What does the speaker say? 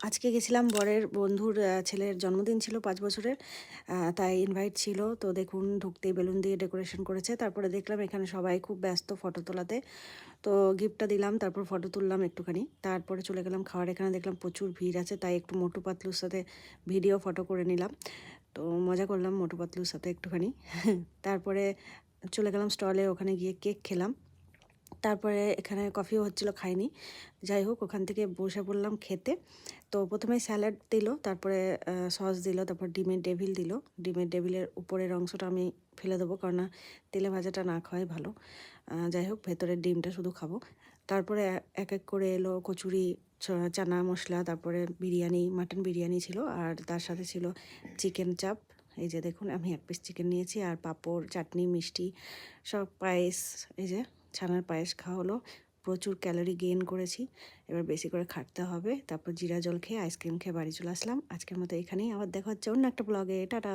আজকে গেছিলাম বরের বন্ধুর ছেলের জন্মদিন ছিল ৫ বছরের। তাই ইনভাইট ছিল। তো দেখুন ঢুকতেই বেলুন দিয়ে ডেকোরেশন করেছে। তারপরে দেখলাম এখানে সবাই খুব ব্যস্ত ফটো তোলাতে। তো গিফটটা দিলাম, তারপর ফটো তুললাম একটুখানি। তারপরে চলে গেলাম খাওয়ার। এখানে দেখলাম প্রচুর ভিড় আছে, তাই একটু মোটু পাতলুর সাথে ভিডিও ফটো করে নিলাম। তো মজা করলাম মোটু পাতলুর সাথে একটুখানি। তারপরে চলে গেলাম স্টলে, ওখানে গিয়ে কেক খেলাম। তারপরে এখানে কফিও হচ্ছিল, খাইনি। যাই হোক, ওখান থেকে বসে পড়লাম খেতে। তো প্রথমে স্যালাড দিল, তারপরে সস দিল, তারপর ডিমের ডেভিল দিল। ডিমের ডেভিলের উপরের অংশটা আমি ফেলে দেবো, কারণ না তেলে ভাজাটা না খাওয়াই ভালো। যাই হোক, ভেতরের ডিমটা শুধু খাবো। তারপরে এক এক করে এলো কচুরি, চানা মশলা, তারপরে বিরিয়ানি, মাটন বিরিয়ানি ছিল, আর তার সাথে ছিল চিকেন চাপ। এই যে দেখুন, আমি 1 পিস চিকেন নিয়েছি, আর পাঁপড়, চাটনি, মিষ্টি, সব পায়েস। এই যে ছানার পায়েস খাওয়া হলো। প্রচুর ক্যালোরি গেইন করেছি। এবার বেশি করে খাটতে হবে। তারপর জিরা জল খেয়ে আইসক্রিম খেয়ে বাড়ি চলে আসলাম। আজকের মতো এখানেই, আবার দেখা হচ্ছে অন্য একটা ব্লগে। টাটা।